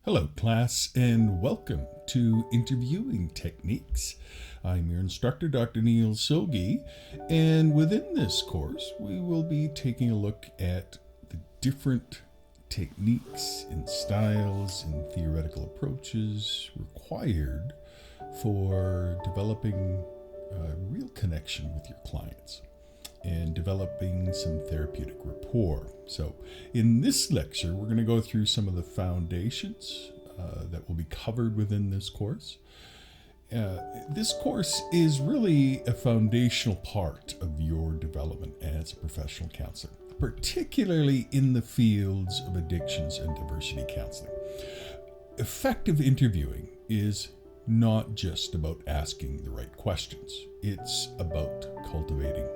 Hello, class, and welcome to Interviewing Techniques. I'm your instructor, Dr. Neil Soggie, and within this course, we will be taking a look at the different techniques and styles and theoretical approaches required for developing a real connection with your clients and developing some therapeutic rapport. So in this lecture, we're going to go through some of the foundations that will be covered within this course. This course is really a foundational part of your development as a professional counselor, particularly in the fields of addictions and diversity counseling. Effective interviewing is not just about asking the right questions. It's about cultivating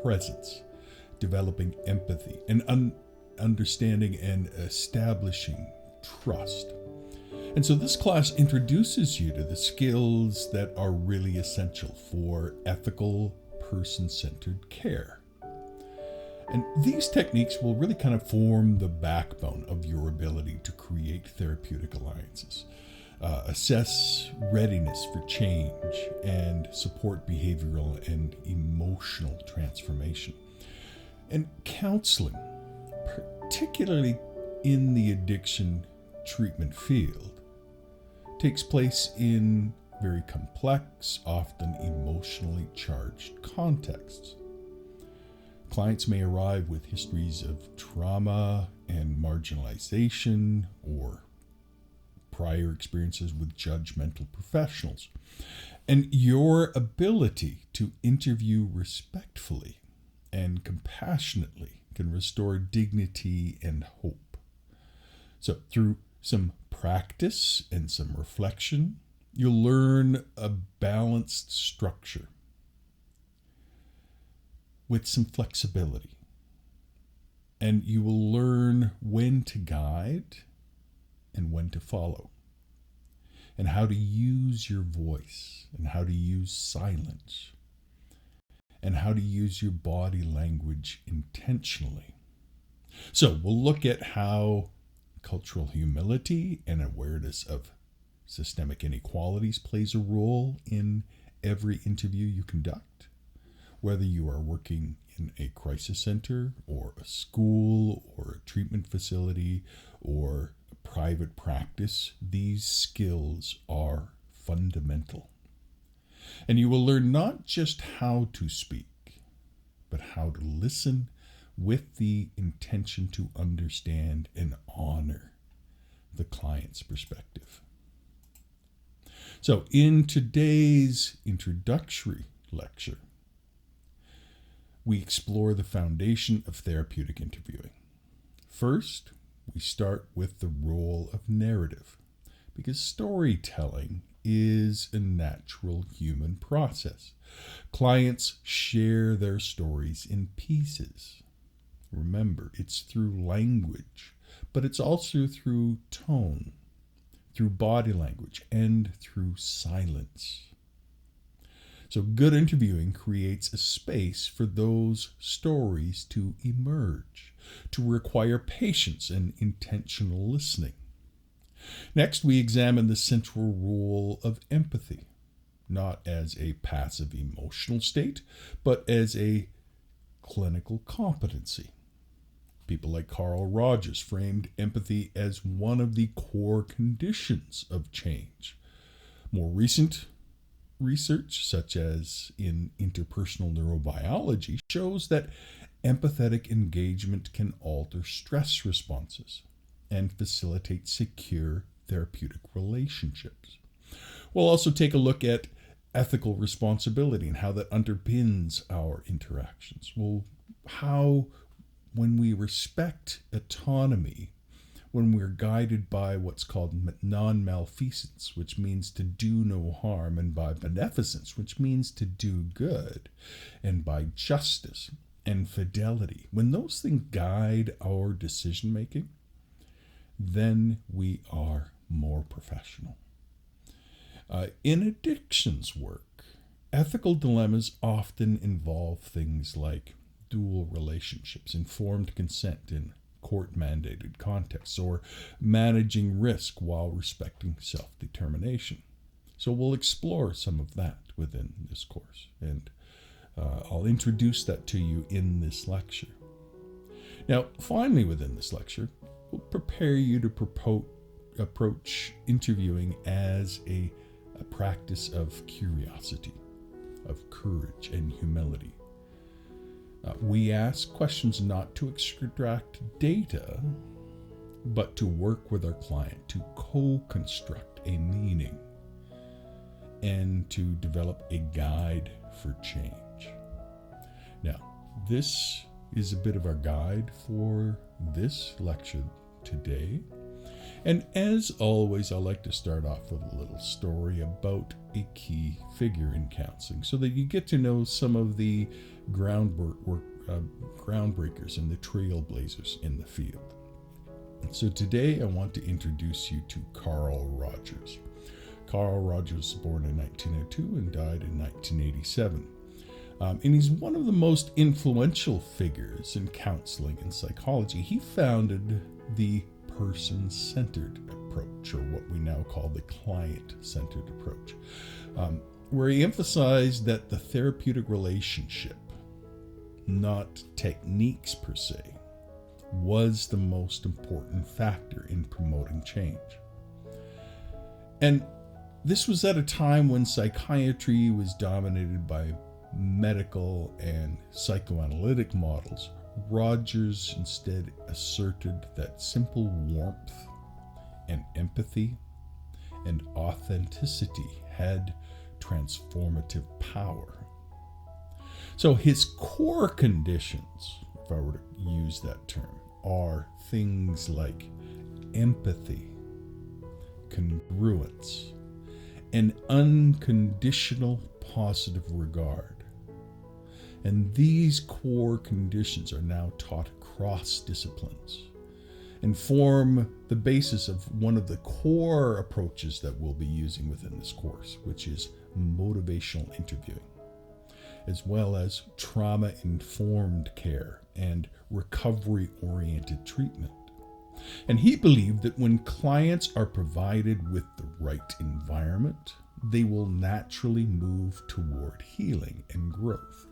presence, developing empathy, and understanding and establishing trust. And so this class introduces you to the skills that are really essential for ethical, person-centered care. And these techniques will really kind of form the backbone of your ability to create therapeutic alliances, assess readiness for change, and support behavioral and emotional transformation. And counseling, particularly in the addiction treatment field, takes place in very complex, often emotionally charged contexts. Clients may arrive with histories of trauma and marginalization or prior experiences with judgmental professionals. And your ability to interview respectfully and compassionately can restore dignity and hope. So through some practice and some reflection, you'll learn a balanced structure with some flexibility. And you will learn when to guide and when to follow, and how to use your voice, and how to use silence, and how to use your body language intentionally. So we'll look at how cultural humility and awareness of systemic inequalities plays a role in every interview you conduct, whether you are working in a crisis center or a school or a treatment facility or a private practice. These skills are fundamental. And you will learn not just how to speak, but how to listen with the intention to understand and honor the client's perspective. So in today's introductory lecture, we explore the foundation of therapeutic interviewing. First, we start with the role of narrative, because storytelling is a natural human process. Clients share their stories in pieces. Remember, it's through language, but it's also through tone, through body language, and through silence. So good interviewing creates a space for those stories to emerge, to require patience and intentional listening. Next, we examine the central role of empathy, not as a passive emotional state, but as a clinical competency. People like Carl Rogers framed empathy as one of the core conditions of change. More recent research, such as in interpersonal neurobiology, shows that empathetic engagement can alter stress responses and facilitate secure therapeutic relationships. We'll also take a look at ethical responsibility and how that underpins our interactions. How when we respect autonomy, when we're guided by what's called non-malfeasance, which means to do no harm, and by beneficence, which means to do good, and by justice and fidelity, when those things guide our decision-making, then we are more professional. In addictions work, ethical dilemmas often involve things like dual relationships, informed consent, and court-mandated contexts, or managing risk while respecting self-determination. So we'll explore some of that within this course, and I'll introduce that to you in this lecture. Now, finally, within this lecture, we'll prepare you to approach interviewing as a practice of curiosity, of courage and humility. We ask questions not to extract data, but to work with our client to co-construct a meaning and to develop a guide for change. Now, this is a bit of our guide for this lecture today. And as always, I like to start off with a little story about a key figure in counseling so that you get to know some of the groundbreakers and the trailblazers in the field. So today I want to introduce you to Carl Rogers. Carl Rogers was born in 1902 and died in 1987. And he's one of the most influential figures in counseling and psychology. He founded the person-centered approach, or what we now call the client-centered approach, where he emphasized that the therapeutic relationship, not techniques per se, was the most important factor in promoting change. And this was at a time when psychiatry was dominated by medical and psychoanalytic models. Rogers instead asserted that simple warmth and empathy and authenticity had transformative power. So his core conditions, if I were to use that term, are things like empathy, congruence, and unconditional positive regard. And these core conditions are now taught across disciplines and form the basis of one of the core approaches that we'll be using within this course, which is motivational interviewing, as well as trauma-informed care and recovery-oriented treatment. And he believed that when clients are provided with the right environment, they will naturally move toward healing and growth.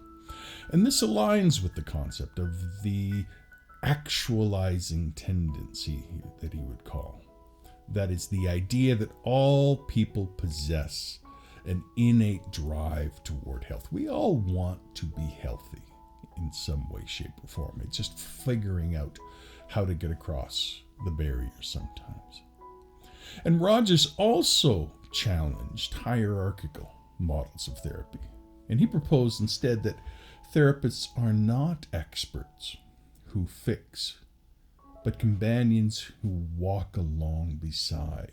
And this aligns with the concept of the actualizing tendency that he would call. That is the idea that all people possess an innate drive toward health. We all want to be healthy in some way, shape, or form. It's just figuring out how to get across the barrier sometimes. And Rogers also challenged hierarchical models of therapy. And he proposed instead that therapists are not experts who fix, but companions who walk along beside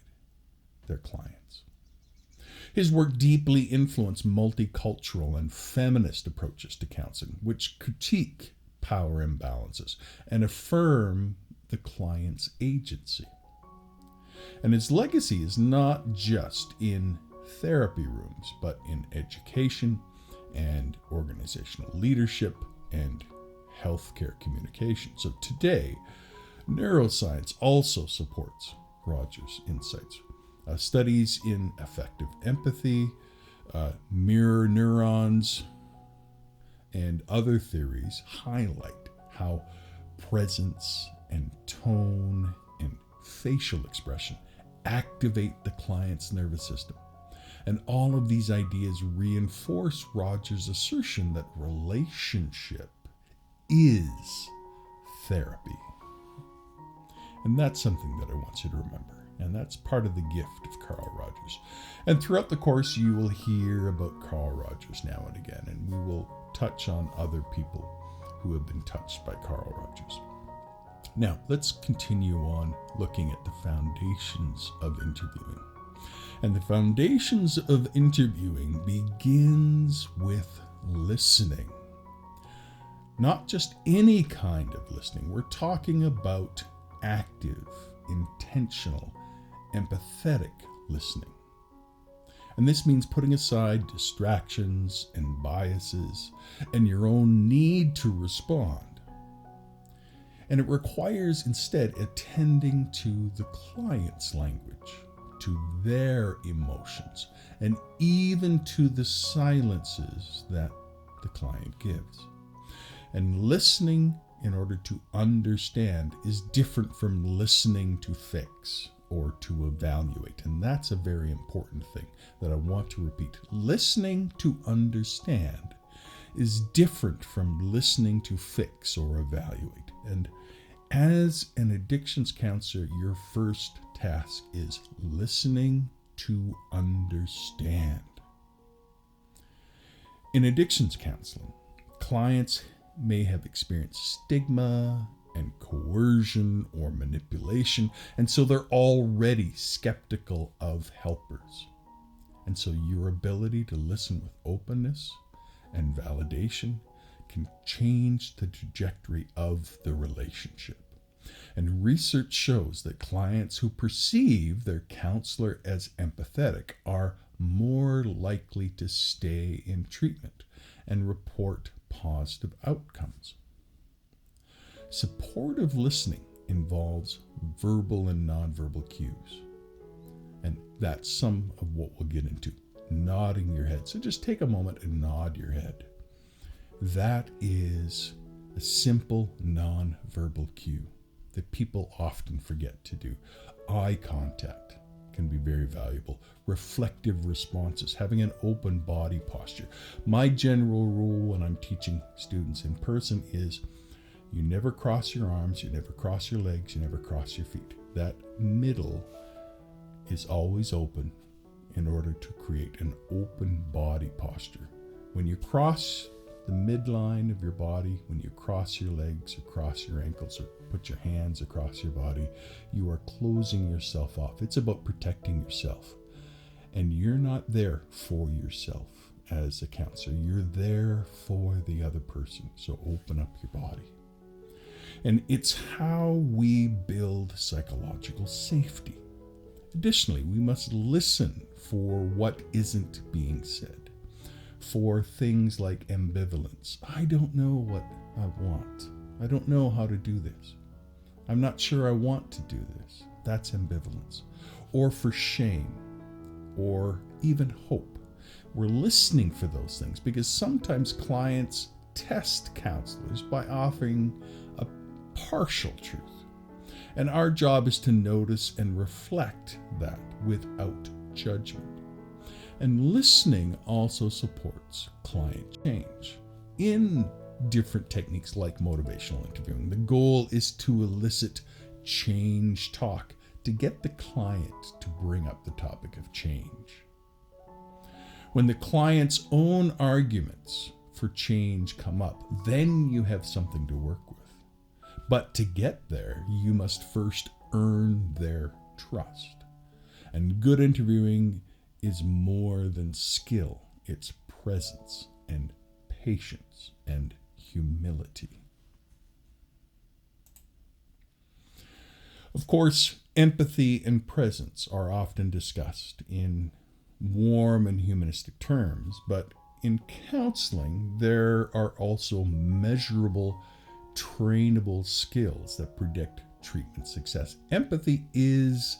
their clients. His work deeply influenced multicultural and feminist approaches to counseling, which critique power imbalances and affirm the client's agency. And his legacy is not just in therapy rooms, but in education and organizational leadership and healthcare communication. So today, neuroscience also supports Rogers' insights. Studies in affective empathy, mirror neurons, and other theories highlight how presence and tone and facial expression activate the client's nervous system. And all of these ideas reinforce Rogers' assertion that relationship is therapy. And that's something that I want you to remember. And that's part of the gift of Carl Rogers. And throughout the course, you will hear about Carl Rogers now and again, and we will touch on other people who have been touched by Carl Rogers. Now, let's continue on looking at the foundations of interviewing. And the foundations of interviewing begins with listening. Not just any kind of listening. We're talking about active, intentional, empathetic listening. And this means putting aside distractions and biases and your own need to respond. And it requires instead attending to the client's language, to their emotions, and even to the silences that the client gives. And listening in order to understand is different from listening to fix or to evaluate. And that's a very important thing that I want to repeat. Listening to understand is different from listening to fix or evaluate. And as an addictions counselor, your first task is listening to understand. In addictions counseling, clients may have experienced stigma and coercion or manipulation, and so they're already skeptical of helpers. And so your ability to listen with openness and validation can change the trajectory of the relationship. And research shows that clients who perceive their counselor as empathetic are more likely to stay in treatment and report positive outcomes. Supportive listening involves verbal and nonverbal cues. And that's some of what we'll get into. Nodding your head. So just take a moment and nod your head. That is a simple nonverbal cue that people often forget to do. Eye contact can be very valuable. Reflective responses, having an open body posture. My general rule when I'm teaching students in person is you never cross your arms, you never cross your legs, you never cross your feet. That middle is always open in order to create an open body posture. When you cross the midline of your body, when you cross your legs or cross your ankles or put your hands across your body, you are closing yourself off. It's about protecting yourself. And you're not there for yourself as a counselor. You're there for the other person. So open up your body. And it's how we build psychological safety. Additionally, we must listen for what isn't being said, for things like ambivalence. I don't know what I want. I don't know how to do this. I'm not sure I want to do this. That's ambivalence. Or for shame, or even hope. We're listening for those things because sometimes clients test counselors by offering a partial truth. And our job is to notice and reflect that without judgment. And listening also supports client change in different techniques like motivational interviewing. The goal is to elicit change talk to get the client to bring up the topic of change. When the client's own arguments for change come up, then you have something to work with. But to get there, you must first earn their trust. And good interviewing is more than skill. It's presence and patience and humility. Of course, empathy and presence are often discussed in warm and humanistic terms, but in counseling, there are also measurable, trainable skills that predict treatment success. Empathy is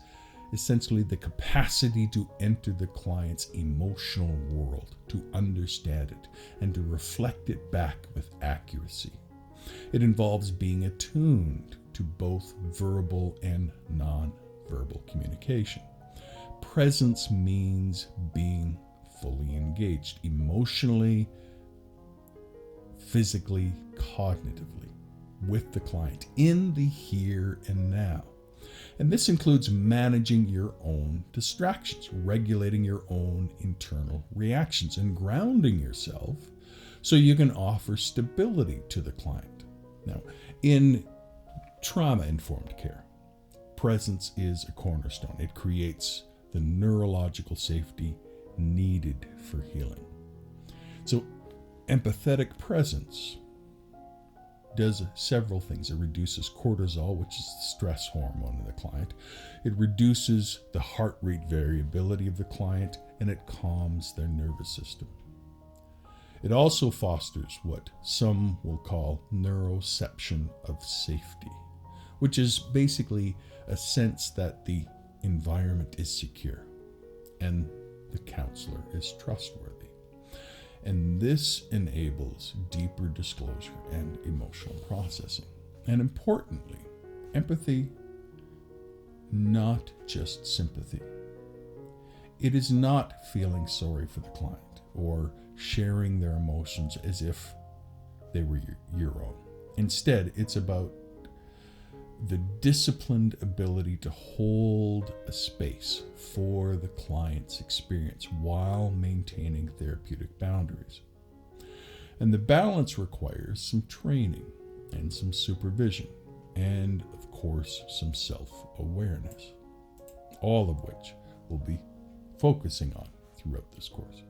essentially the capacity to enter the client's emotional world, to understand it, and to reflect it back with accuracy. It involves being attuned to both verbal and non-verbal communication. Presence means being fully engaged, emotionally, physically, cognitively, with the client in the here and now. And this includes managing your own distractions, regulating your own internal reactions, and grounding yourself so you can offer stability to the client. Now, in trauma-informed care, presence is a cornerstone. It creates the neurological safety needed for healing. So, empathetic presence does several things. It reduces cortisol, which is the stress hormone of the client. It reduces the heart rate variability of the client, and it calms their nervous system. It also fosters what some will call neuroception of safety, which is basically a sense that the environment is secure and the counselor is trustworthy. And this enables deeper disclosure and emotional processing. And importantly, empathy, not just sympathy. It is not feeling sorry for the client or sharing their emotions as if they were your own. Instead, it's about the disciplined ability to hold a space for the client's experience while maintaining therapeutic boundaries. And the balance requires some training and some supervision and, of course, some self-awareness, all of which we'll be focusing on throughout this course.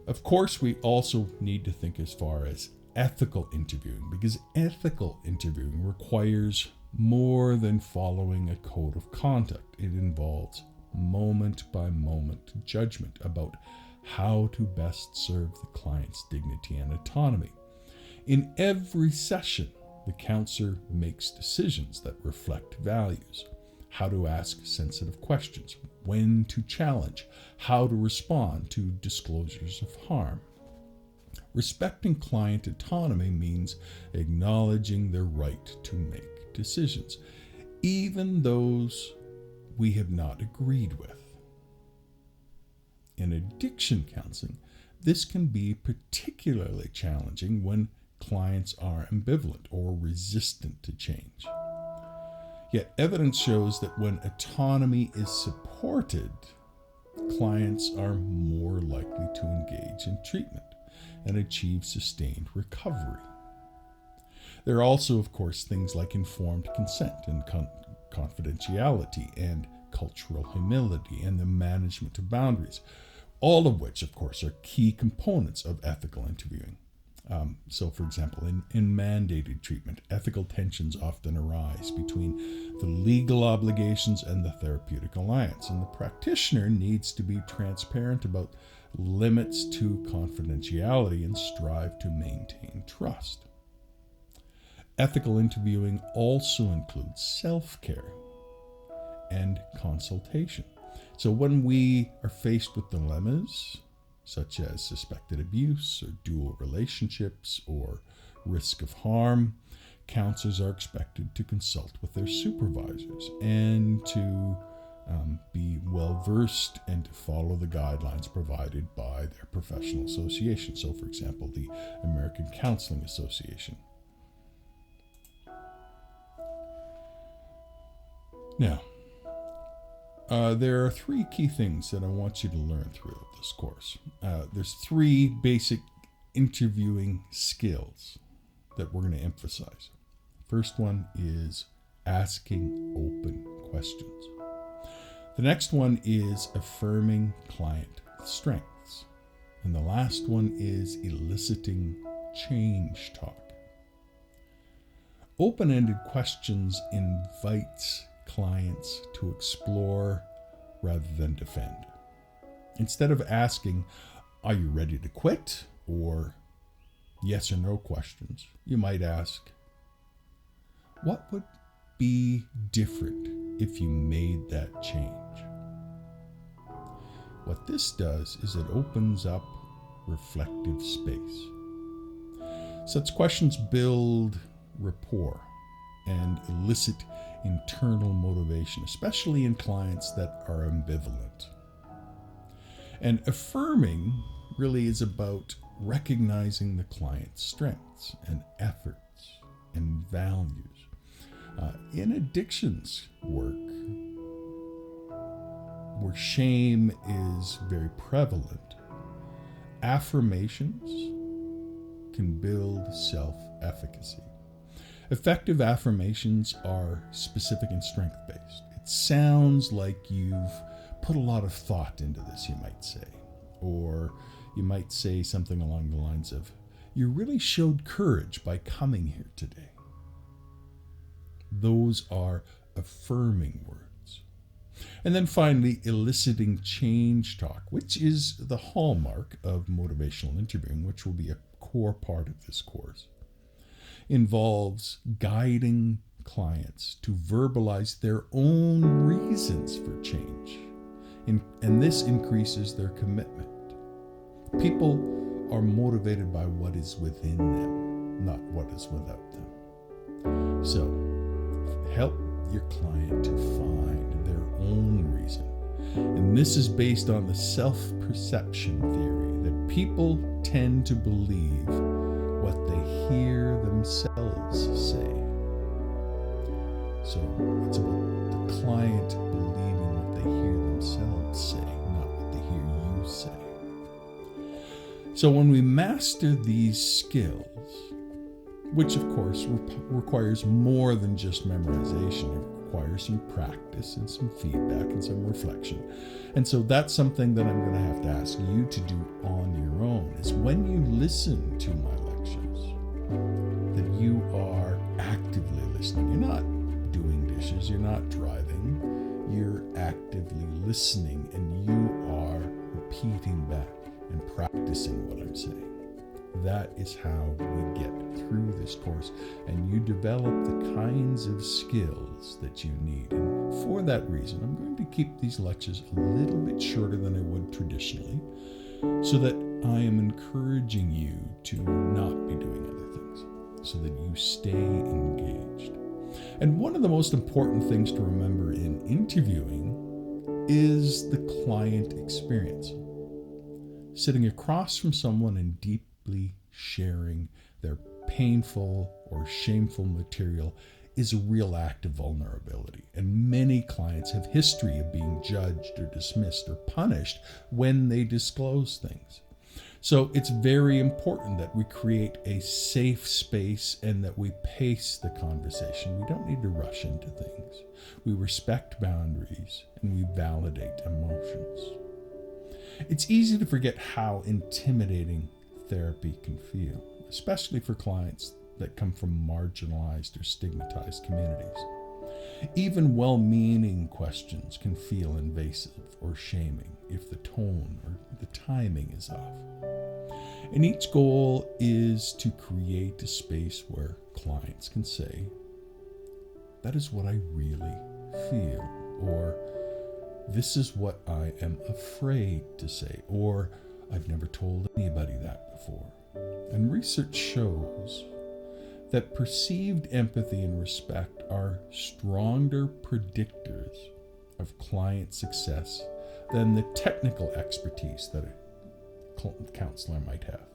Of course, we also need to think as far as ethical interviewing, because ethical interviewing requires more than following a code of conduct. It involves moment by moment judgment about how to best serve the client's dignity and autonomy. In every session, the counselor makes decisions that reflect values, how to ask sensitive questions, when to challenge, how to respond to disclosures of harm. Respecting client autonomy means acknowledging their right to make decisions, even those we have not agreed with. In addiction counseling, this can be particularly challenging when clients are ambivalent or resistant to change. Yet evidence shows that when autonomy is supported, clients are more likely to engage in treatment and achieve sustained recovery. There are also, of course, things like informed consent and confidentiality and cultural humility and the management of boundaries, all of which, of course, are key components of ethical interviewing. So, for example, in mandated treatment, ethical tensions often arise between the legal obligations and the therapeutic alliance, and the practitioner needs to be transparent about limits to confidentiality and strive to maintain trust. Ethical interviewing also includes self-care and consultation. So when we are faced with dilemmas, such as suspected abuse or dual relationships or risk of harm, counselors are expected to consult with their supervisors and to be well versed and to follow the guidelines provided by their professional association. So, for example, the American Counseling Association. Now, there are three key things that I want you to learn throughout this course. There's three basic interviewing skills that we're going to emphasize. First one is asking open questions. The next one is affirming client strengths. And the last one is eliciting change talk. Open-ended questions invites clients to explore rather than defend. Instead of asking, "Are you ready to quit?" or yes or no questions, you might ask, "What would be different if you made that change?" What this does is it opens up reflective space. Such questions build rapport and elicit internal motivation, especially in clients that are ambivalent. And affirming really is about recognizing the client's strengths and efforts and values. In addictions work, where shame is very prevalent, affirmations can build self-efficacy. Effective affirmations are specific and strength-based. It sounds like you've put a lot of thought into this, you might say. Or you might say something along the lines of, "You really showed courage by coming here today." Those are affirming words. And then finally, eliciting change talk, which is the hallmark of motivational interviewing, which will be a core part of this course, involves guiding clients to verbalize their own reasons for change. And this increases their commitment. People are motivated by what is within them, not what is without them. So, help your client to find their own reason. And this is based on the self-perception theory that people tend to believe what they hear themselves say. So it's about the client believing what they hear themselves say, not what they hear you say. So when we master these skills, which of course requires more than just memorization, it requires some practice and some feedback and some reflection. And so that's something that I'm going to have to ask you to do on your own, is when you listen to my lectures, that you are actively listening. You're not doing dishes, you're not driving, you're actively listening, and you are repeating back and practicing what I'm saying. That is how we get through this course, and you develop the kinds of skills that you need. And for that reason, I'm going to keep these lectures a little bit shorter than I would traditionally, so that I am encouraging you to not be doing other things, so that you stay engaged. And one of the most important things to remember in interviewing is the client experience. Sitting across from someone and deeply sharing their painful or shameful material is a real act of vulnerability. And many clients have history of being judged or dismissed or punished when they disclose things. So it's very important that we create a safe space and that we pace the conversation. We don't need to rush into things. We respect boundaries and we validate emotions. It's easy to forget how intimidating therapy can feel, especially for clients that come from marginalized or stigmatized communities. Even well-meaning questions can feel invasive or shaming if the tone or the timing is off. And each goal is to create a space where clients can say, "That is what I really feel," or "This is what I am afraid to say," or "I've never told anybody that before." And research shows that perceived empathy and respect are stronger predictors of client success than the technical expertise that a counselor might have.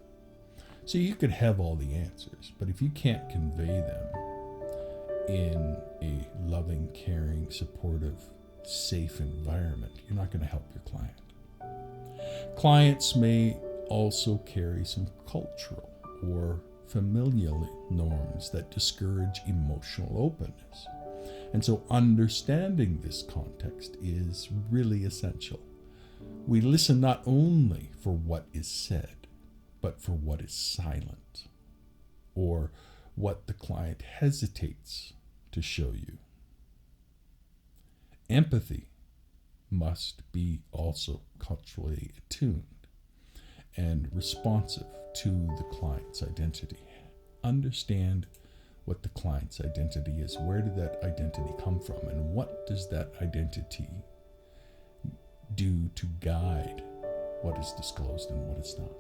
So you could have all the answers, but if you can't convey them in a loving, caring, supportive, safe environment, you're not going to help your client. Clients may also carry some cultural or familial norms that discourage emotional openness. And so understanding this context is really essential. We listen not only for what is said, but for what is silent, or what the client hesitates to show you. Empathy must be also culturally attuned and responsive to the client's identity. Understand what the client's identity is. Where did that identity come from? And what does that identity do to guide what is disclosed and what is not?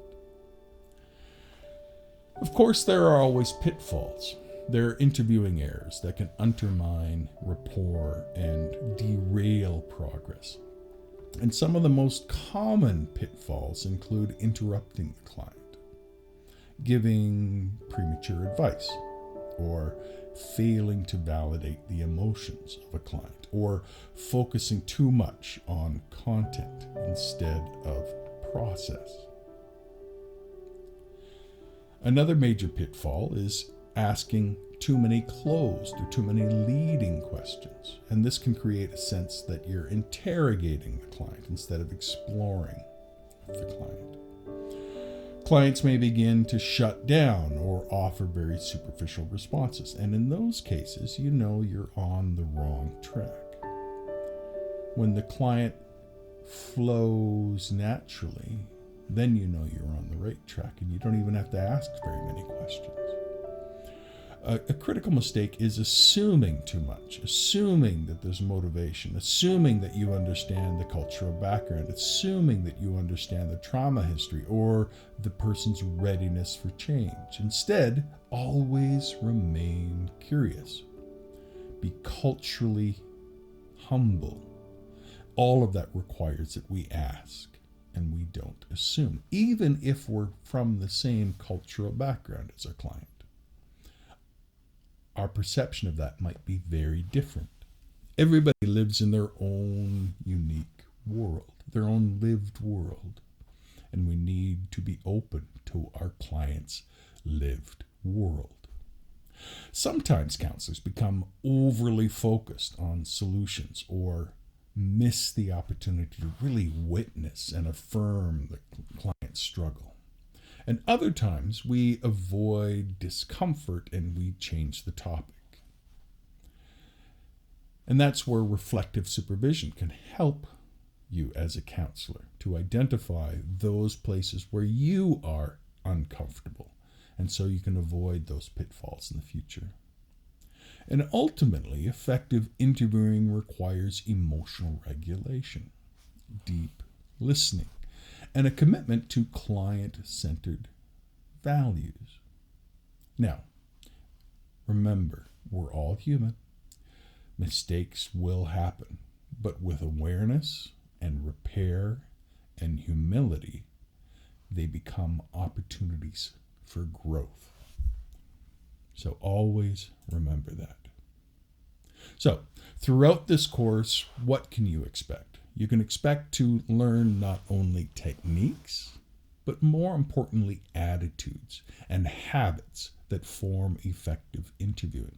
Of course, there are always pitfalls. There are interviewing errors that can undermine rapport and derail progress. And some of the most common pitfalls include interrupting the client, giving premature advice, or failing to validate the emotions of a client, or focusing too much on content instead of process. Another major pitfall is asking too many closed or too many leading questions. And this can create a sense that you're interrogating the client instead of exploring with the client. Clients may begin to shut down or offer very superficial responses. And in those cases, you know you're on the wrong track. When the client flows naturally, then you know you're on the right track and you don't even have to ask very many questions. A critical mistake is assuming too much, assuming that there's motivation, assuming that you understand the cultural background, assuming that you understand the trauma history or the person's readiness for change. Instead, always remain curious. Be culturally humble. All of that requires that we ask and we don't assume, even if we're from the same cultural background as our client. Our perception of that might be very different. Everybody lives in their own unique world, their own lived world, and we need to be open to our client's lived world. Sometimes counselors become overly focused on solutions or miss the opportunity to really witness and affirm the client's struggle. And other times we avoid discomfort and we change the topic. And that's where reflective supervision can help you as a counselor to identify those places where you are uncomfortable, and so you can avoid those pitfalls in the future. And ultimately, effective interviewing requires emotional regulation, deep listening, and a commitment to client-centered values. Now, remember, we're all human. Mistakes will happen, but with awareness and repair and humility, they become opportunities for growth. So always remember that. So, throughout this course, what can you expect? You can expect to learn not only techniques, but more importantly, attitudes and habits that form effective interviewing.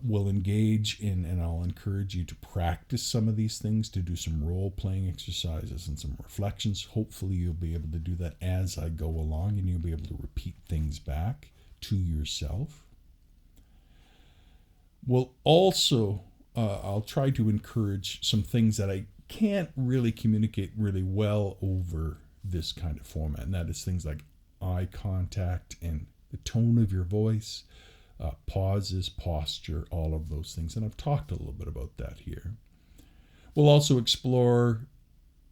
We'll engage in, and I'll encourage you to practice some of these things, to do some role-playing exercises and some reflections. Hopefully you'll be able to do that as I go along, and you'll be able to repeat things back to yourself. We'll also, I'll try to encourage some things that I can't really communicate really well over this kind of format, and that is things like eye contact and the tone of your voice, pauses, posture, all of those things. And I've talked a little bit about that here. We'll also explore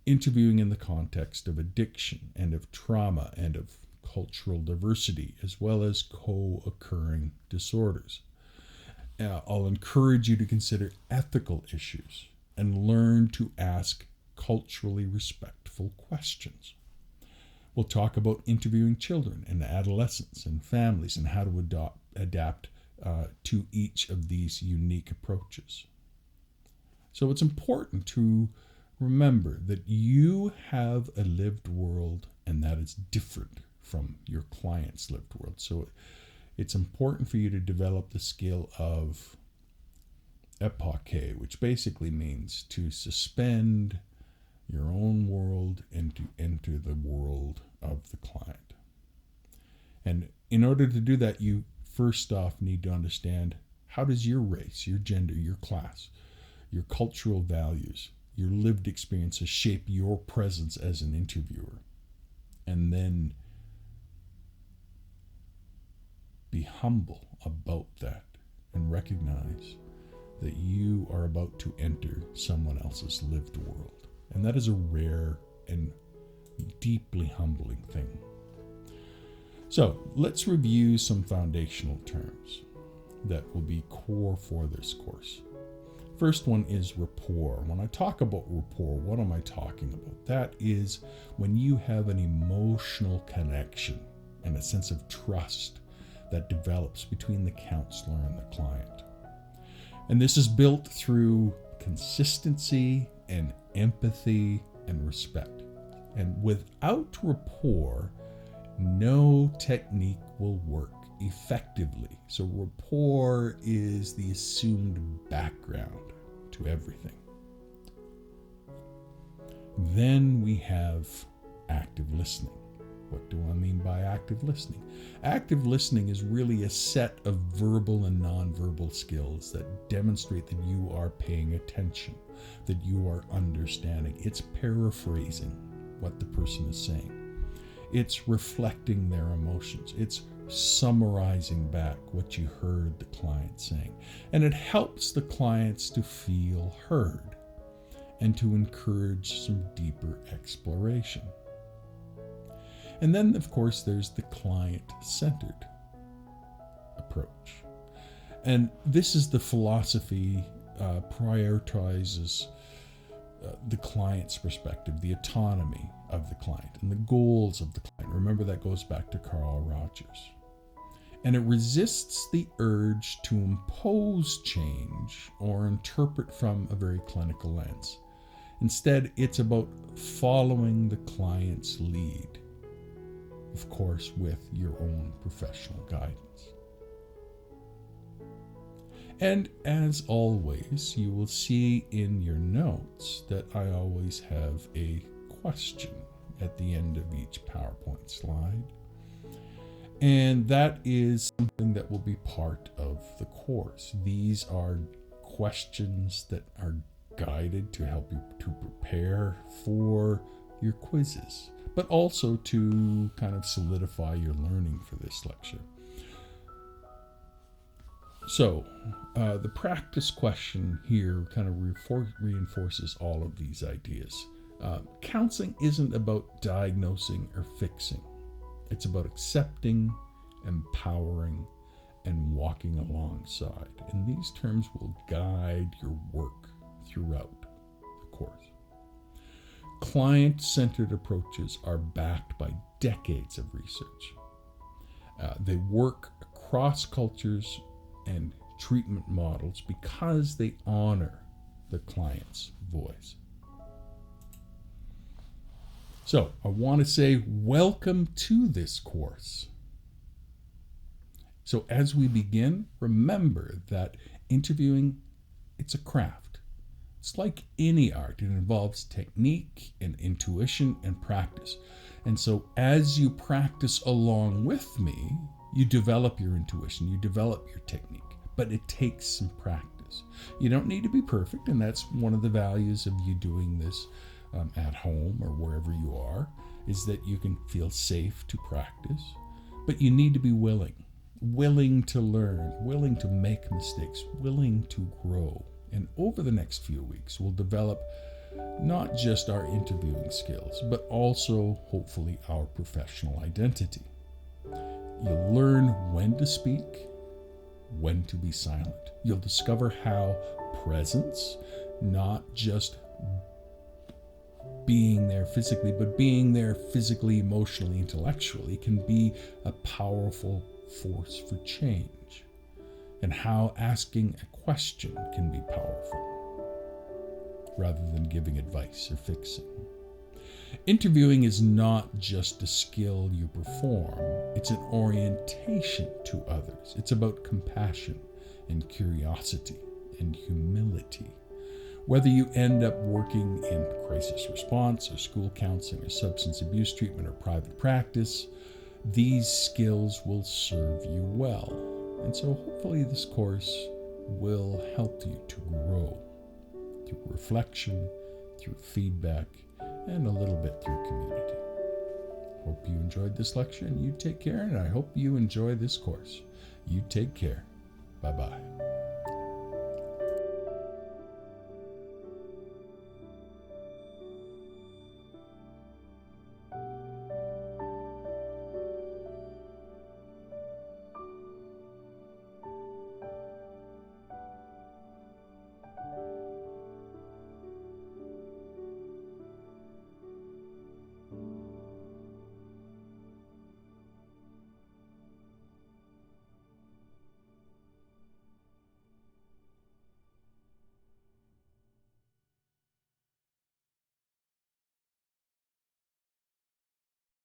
interviewing in the context of addiction and of trauma and of cultural diversity, as well as co-occurring disorders. I'll encourage you to consider ethical issues and learn to ask culturally respectful questions. We'll talk about interviewing children and adolescents and families and how to adapt to each of these unique approaches. So it's important to remember that you have a lived world and that is different from your client's lived world. So it's important for you to develop the skill of epoche, which basically means to suspend your own world and to enter the world of the client. And in order to do that, you first off need to understand, how does your race, your gender, your class, your cultural values, your lived experiences shape your presence as an interviewer? And then be humble about that and recognize that you are about to enter someone else's lived world. And that is a rare and deeply humbling thing. So let's review some foundational terms that will be core for this course. First one is rapport. When I talk about rapport, what am I talking about? That is when you have an emotional connection and a sense of trust that develops between the counselor and the client. And this is built through consistency and empathy and respect. And without rapport, no technique will work effectively. So rapport is the assumed background to everything. Then we have active listening. What do I mean by active listening? Active listening is really a set of verbal and nonverbal skills that demonstrate that you are paying attention, that you are understanding. It's paraphrasing what the person is saying. It's reflecting their emotions. It's summarizing back what you heard the client saying. And it helps the clients to feel heard and to encourage some deeper exploration. And then, of course, there's the client-centered approach. And this is the philosophy prioritizes the client's perspective, the autonomy of the client, and the goals of the client. Remember, that goes back to Carl Rogers. And it resists the urge to impose change or interpret from a very clinical lens. Instead, it's about following the client's lead, of course, with your own professional guidance. And as always, you will see in your notes that I always have a question at the end of each PowerPoint slide. And that is something that will be part of the course. These are questions that are guided to help you to prepare for your quizzes, but also to kind of solidify your learning for this lecture. So, the practice question here kind of reinforces all of these ideas. Counseling isn't about diagnosing or fixing. It's about accepting, empowering, and walking alongside. And these terms will guide your work throughout the course. Client-centered approaches are backed by decades of research. They work across cultures and treatment models because they honor the client's voice. So I want to say welcome to this course. So as we begin, remember that interviewing, it's a craft. It's like any art. It involves technique and intuition and practice. And so as you practice along with me, you develop your intuition, you develop your technique, but it takes some practice. You don't need to be perfect, and that's one of the values of you doing this at home or wherever you are, is that you can feel safe to practice, but you need to be willing to learn, willing to make mistakes, willing to grow. And over the next few weeks, we'll develop not just our interviewing skills, but also, hopefully, our professional identity. You'll learn when to speak, when to be silent. You'll discover how presence, not just being there physically, but being there physically, emotionally, intellectually, can be a powerful force for change, and how asking a question can be powerful rather than giving advice or fixing. Interviewing is not just a skill you perform, it's an orientation to others. It's about compassion and curiosity and humility. Whether you end up working in crisis response or school counseling or substance abuse treatment or private practice, these skills will serve you well. And so hopefully this course will help you to grow through reflection, through feedback, and a little bit through community. Hope you enjoyed this lecture, and you take care, and I hope you enjoy this course. You take care. Bye-bye.